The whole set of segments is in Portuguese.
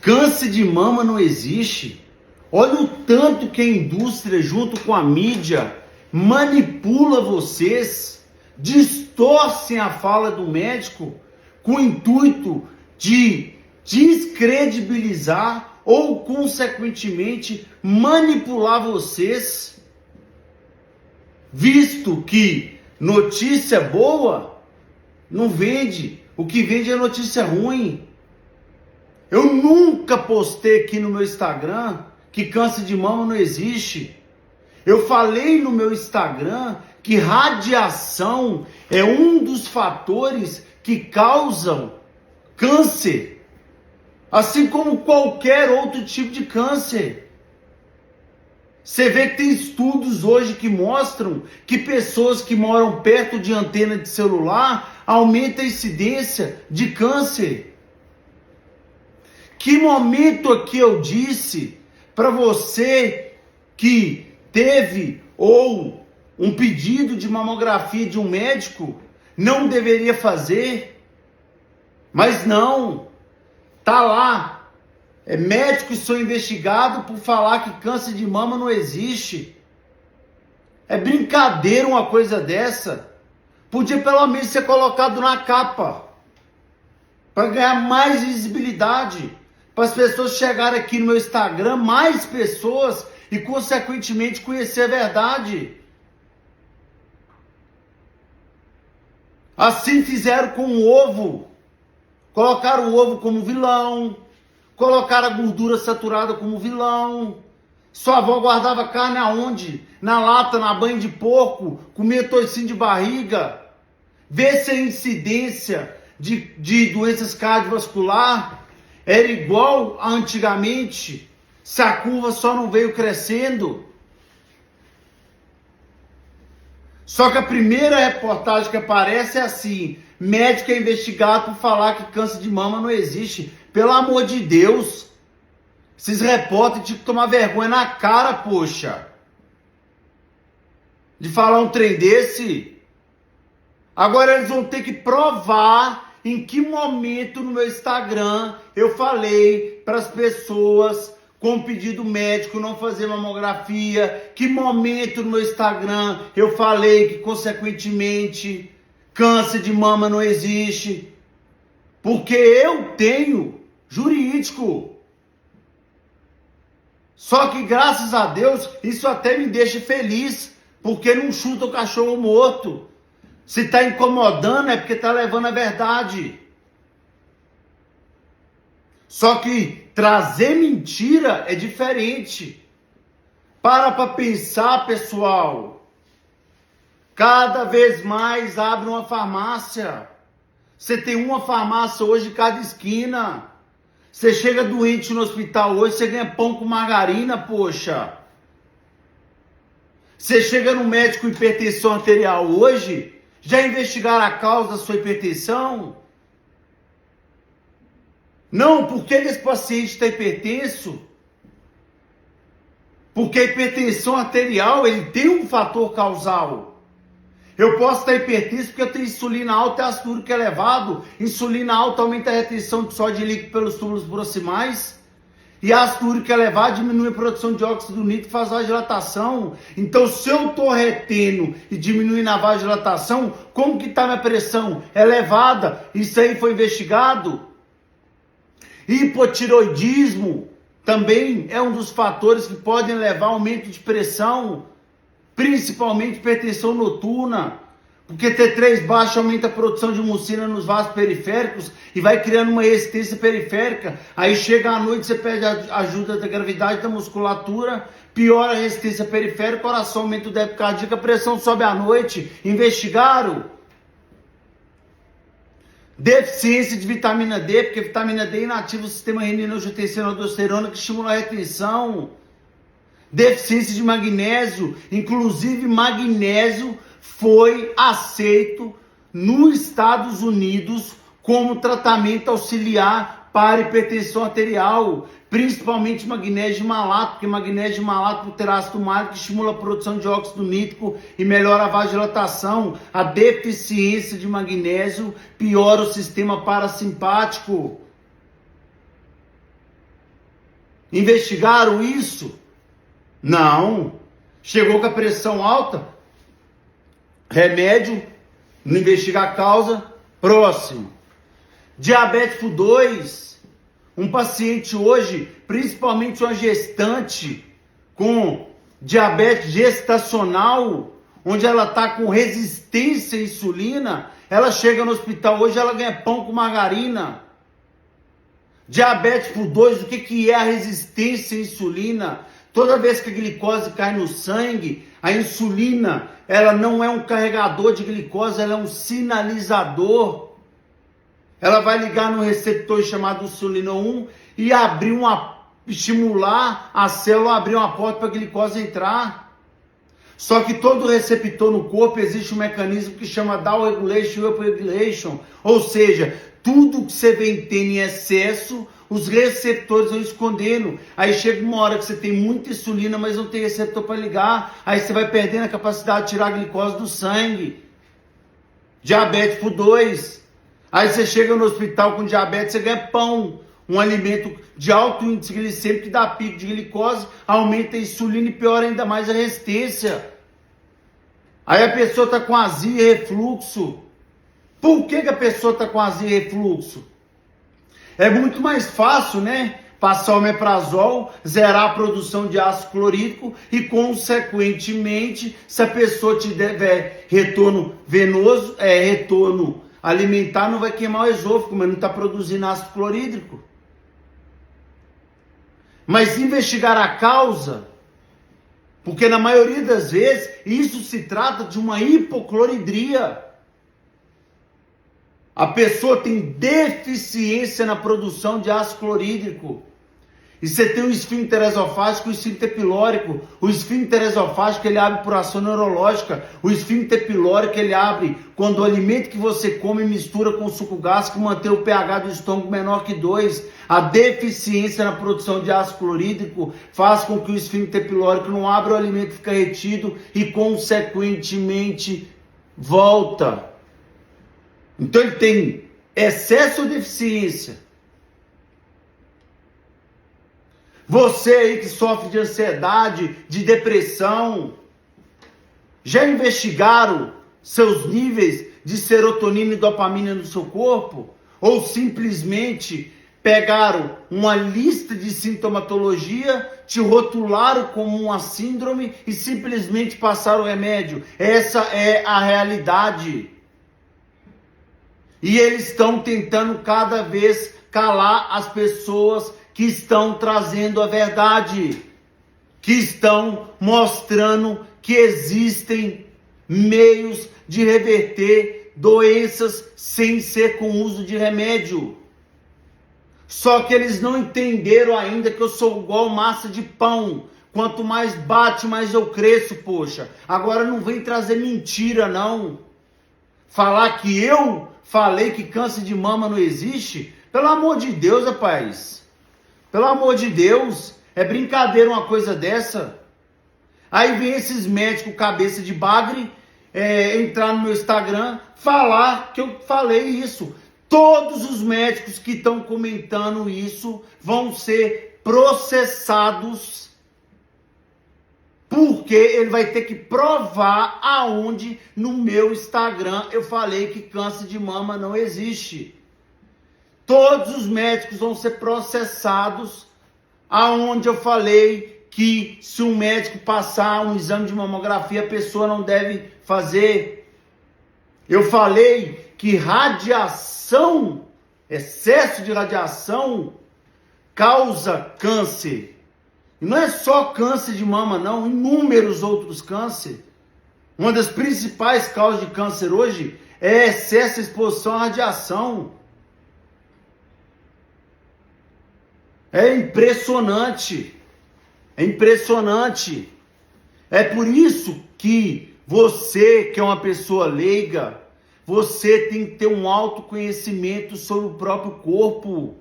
Câncer de mama não existe. Olha o tanto que a indústria, junto com a mídia, manipula vocês, distorcem a fala do médico com o intuito de descredibilizar ou, consequentemente, manipular vocês, visto que notícia boa não vende, o que vende é notícia ruim. Eu nunca postei aqui no meu Instagram que câncer de mama não existe. Eu falei no meu Instagram que radiação é um dos fatores que causam câncer, assim como qualquer outro tipo de câncer. Você vê que tem estudos hoje que mostram que pessoas que moram perto de antena de celular aumenta a incidência de câncer. Que momento aqui eu disse para você que teve ou um pedido de mamografia de um médico não deveria fazer? Mas não, tá lá. Médicos são investigados por falar que câncer de mama não existe. É brincadeira uma coisa dessa. Podia pelo menos ser colocado na capa para ganhar mais visibilidade, para as pessoas chegarem aqui no meu Instagram, mais pessoas, e consequentemente conhecer a verdade. Assim fizeram com o ovo. Colocaram o ovo como vilão, colocaram a gordura saturada como vilão. Sua avó guardava carne aonde? Na lata, na banha de porco, comia toicinho de barriga. Vê se a incidência de doenças cardiovasculares era igual a antigamente, se a curva só não veio crescendo. Só que a primeira reportagem que aparece é assim: médico é investigado por falar que câncer de mama não existe. Pelo amor de Deus, esses repórteres tinham que tomar vergonha na cara, poxa, de falar um trem desse. Agora eles vão ter que provar em que momento no meu Instagram eu falei para as pessoas com pedido médico não fazer mamografia, que momento no meu Instagram eu falei que consequentemente câncer de mama não existe, porque eu tenho jurídico. Só que graças a Deus isso até me deixa feliz, porque não chuta o cachorro morto. Se está incomodando é porque está levando a verdade. Só que trazer mentira é diferente. Para pensar, pessoal. Cada vez mais abre uma farmácia. Você tem uma farmácia hoje em cada esquina. Você chega doente no hospital hoje, você ganha pão com margarina, poxa. Você chega no médico com hipertensão arterial hoje, já investigaram a causa da sua hipertensão? Não, por que esse paciente está hipertenso? Porque a hipertensão arterial, ele tem um fator causal. Eu posso estar hipertenso porque eu tenho insulina alta e ácido úrico elevado. Insulina alta aumenta a retenção de sódio líquido pelos túbulos proximais. E ácido úrico elevado diminui a produção de óxido nítrico e faz vasodilatação. Então, se eu estou retendo e diminuindo a vasodilatação, como que está minha pressão? Elevada. Isso aí foi investigado. Hipotiroidismo também é um dos fatores que podem levar ao aumento de pressão, principalmente hipertensão noturna, porque T3 baixo aumenta a produção de mucina nos vasos periféricos e vai criando uma resistência periférica. Aí chega à noite, você pede a ajuda da gravidade da musculatura, piora a resistência periférica, coração aumenta o débito cardíaco, a pressão sobe à noite. Investigaram? Deficiência de vitamina D, porque vitamina D inativa o sistema renina-angiotensina-aldosterona, que estimula a retenção. Deficiência de magnésio, inclusive magnésio foi aceito nos Estados Unidos como tratamento auxiliar para hipertensão arterial, principalmente magnésio de malato, porque magnésio de malato por ter ácido málico estimula a produção de óxido nítrico e melhora a vasodilatação. A deficiência de magnésio piora o sistema parasimpático. Investigaram isso? Não. Chegou com a pressão alta, remédio, não investiga a causa, próximo. Diabetes tipo 2, um paciente hoje, principalmente uma gestante com diabetes gestacional, onde ela está com resistência à insulina, ela chega no hospital hoje, ela ganha pão com margarina. Diabetes tipo 2, o que é a resistência à insulina? Toda vez que a glicose cai no sangue, a insulina, ela não é um carregador de glicose, ela é um sinalizador. Ela vai ligar no receptor chamado insulina 1 e estimular a célula a abrir uma porta para a glicose entrar. Só que todo receptor no corpo existe um mecanismo que chama down regulation e up regulation, ou seja, tudo que você vem tendo em excesso, os receptores vão escondendo. Aí chega uma hora que você tem muita insulina, mas não tem receptor para ligar. Aí você vai perdendo a capacidade de tirar a glicose do sangue. Diabetes tipo 2. Aí você chega no hospital com diabetes, você ganha pão. Um alimento de alto índice glicêmico que dá pico de glicose, aumenta a insulina e piora ainda mais a resistência. Aí a pessoa está com azia e refluxo. Por que a pessoa está com azia e refluxo? É muito mais fácil, né? Passar o omeprazol, zerar a produção de ácido clorídrico e, consequentemente, se a pessoa tiver retorno venoso, retorno alimentar, não vai queimar o esôfago, mas não está produzindo ácido clorídrico. Mas investigar a causa, porque na maioria das vezes isso se trata de uma hipocloridria. A pessoa tem deficiência na produção de ácido clorídrico. E você tem o esfíncter esofágico e o esfíncter pilórico. O esfíncter esofágico ele abre por ação neurológica. O esfíncter pilórico ele abre quando o alimento que você come mistura com o suco gástrico e mantém o pH do estômago menor que 2. A deficiência na produção de ácido clorídrico faz com que o esfíncter pilórico não abra, o alimento fica retido e consequentemente volta. Então ele tem excesso ou deficiência? Você aí que sofre de ansiedade, de depressão, já investigaram seus níveis de serotonina e dopamina no seu corpo? Ou simplesmente pegaram uma lista de sintomatologia, te rotularam como uma síndrome e simplesmente passaram o remédio? Essa é a realidade. E eles estão tentando cada vez calar as pessoas que estão trazendo a verdade, que estão mostrando que existem meios de reverter doenças sem ser com uso de remédio. Só que eles não entenderam ainda que eu sou igual massa de pão. Quanto mais bate, mais eu cresço, poxa. Agora não vem trazer mentira, não. Falar que eu falei que câncer de mama não existe? Pelo amor de Deus, rapaz. Pelo amor de Deus. É brincadeira uma coisa dessa? Aí vem esses médicos cabeça de bagre entrar no meu Instagram, falar que eu falei isso. Todos os médicos que estão comentando isso vão ser processados, porque ele vai ter que provar aonde no meu Instagram eu falei que câncer de mama não existe. Todos os médicos vão ser processados aonde eu falei que se um médico passar um exame de mamografia, a pessoa não deve fazer. Eu falei que radiação, excesso de radiação, causa câncer. E não é só câncer de mama, não, inúmeros outros cânceres. Uma das principais causas de câncer hoje é excesso de exposição à radiação. É impressionante. É impressionante. É por isso que você, que é uma pessoa leiga, você tem que ter um autoconhecimento sobre o próprio corpo.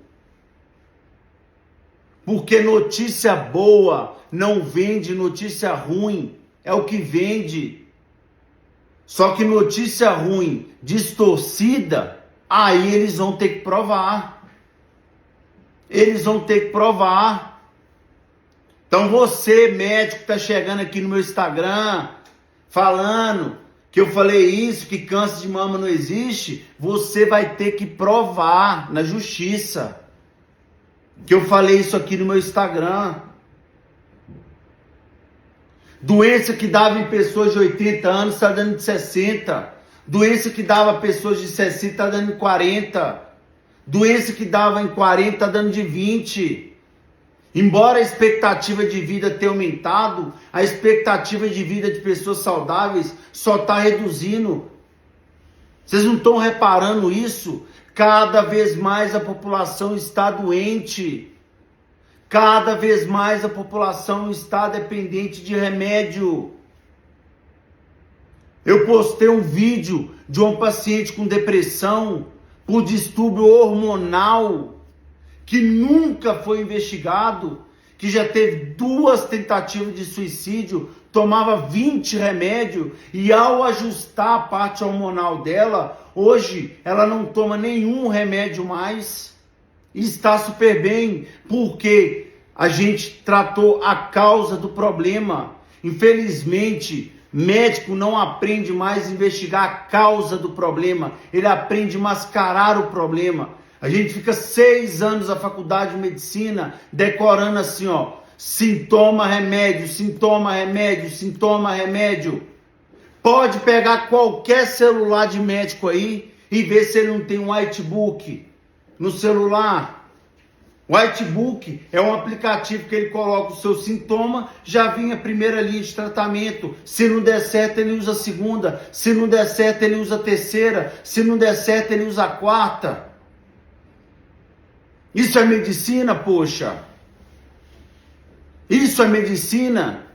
Porque notícia boa não vende, notícia ruim é o que vende. Só que notícia ruim, distorcida, aí eles vão ter que provar. Eles vão ter que provar. Então você, médico, que está chegando aqui no meu Instagram, falando que eu falei isso, que câncer de mama não existe, você vai ter que provar na justiça que eu falei isso aqui no meu Instagram. Doença que dava em pessoas de 80 anos está dando de 60. Doença que dava a pessoas de 60 está dando de 40. Doença que dava em 40 está dando de 20. Embora a expectativa de vida tenha aumentado, a expectativa de vida de pessoas saudáveis só está reduzindo. Vocês não estão reparando isso? Cada vez mais a população está doente. Cada vez mais a população está dependente de remédio. Eu postei um vídeo de um paciente com depressão por distúrbio hormonal, que nunca foi investigado, que já teve 2 tentativas de suicídio, tomava 20 remédios e ao ajustar a parte hormonal dela, hoje ela não toma nenhum remédio mais e está super bem, porque a gente tratou a causa do problema. Infelizmente, médico não aprende mais a investigar a causa do problema, ele aprende a mascarar o problema. A gente fica 6 anos na faculdade de medicina decorando assim, ó, sintoma, remédio, sintoma, remédio, sintoma, remédio. Pode pegar qualquer celular de médico aí e ver se ele não tem um whitebook no celular. O whitebook é um aplicativo que ele coloca o seu sintoma, já vinha a primeira linha de tratamento. Se não der certo, ele usa a segunda. Se não der certo, ele usa a terceira. Se não der certo, ele usa a quarta. Isso é medicina, poxa. Isso é medicina.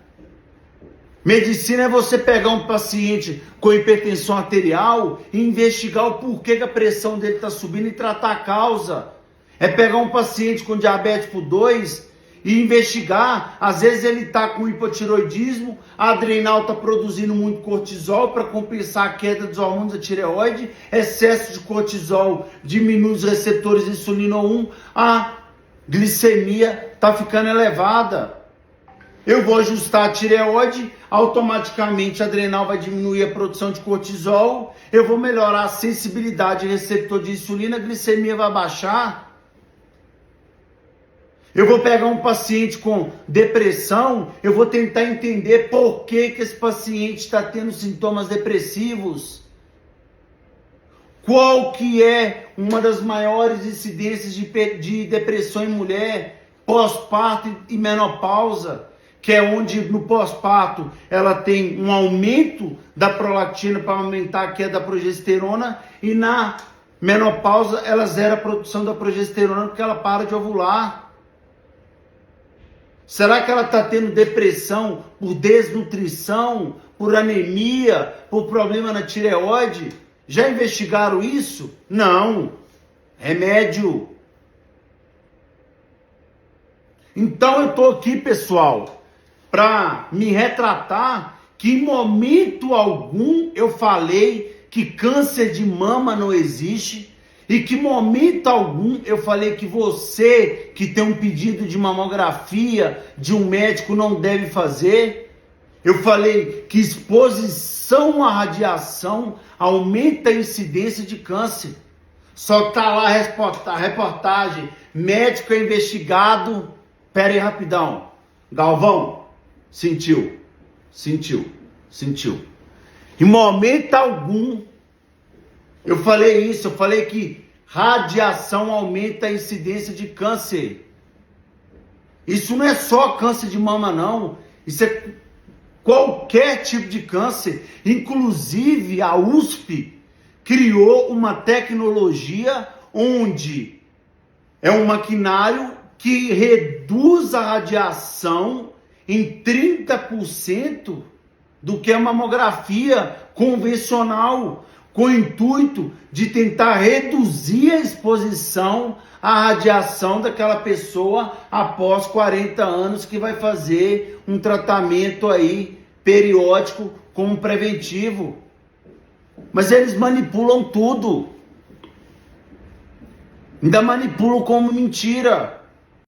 Medicina é você pegar um paciente com hipertensão arterial e investigar o porquê que a pressão dele está subindo e tratar a causa. É pegar um paciente com diabetes tipo 2 e investigar. Às vezes ele está com hipotiroidismo, a adrenal está produzindo muito cortisol para compensar a queda dos hormônios da tireoide, excesso de cortisol diminui os receptores de insulina 1, a glicemia está ficando elevada. Eu vou ajustar a tireoide, automaticamente a adrenal vai diminuir a produção de cortisol, eu vou melhorar a sensibilidade receptor de insulina, a glicemia vai baixar. Eu vou pegar um paciente com depressão, eu vou tentar entender por que esse paciente está tendo sintomas depressivos. Qual que é uma das maiores incidências de depressão em mulher, pós-parto e menopausa, que é onde no pós-parto ela tem um aumento da prolactina para aumentar a queda da progesterona e na menopausa ela zera a produção da progesterona porque ela para de ovular. Será que ela está tendo depressão por desnutrição, por anemia, por problema na tireoide? Já investigaram isso? Não. Remédio. Então eu estou aqui, pessoal, para me retratar que em momento algum eu falei que câncer de mama não existe. E que momento algum eu falei que você que tem um pedido de mamografia de um médico não deve fazer. Eu falei que exposição à radiação aumenta a incidência de câncer. Só tá lá a reportagem, médico é investigado. Pera aí rapidão, Galvão, sentiu. Em momento algum eu falei isso, eu falei que radiação aumenta a incidência de câncer. Isso não é só câncer de mama, não. Isso é qualquer tipo de câncer. Inclusive, a USP criou uma tecnologia onde é um maquinário que reduz a radiação em 30% do que a mamografia convencional, com o intuito de tentar reduzir a exposição à radiação daquela pessoa após 40 anos que vai fazer um tratamento aí periódico como preventivo. Mas eles manipulam tudo. Ainda manipulam como mentira.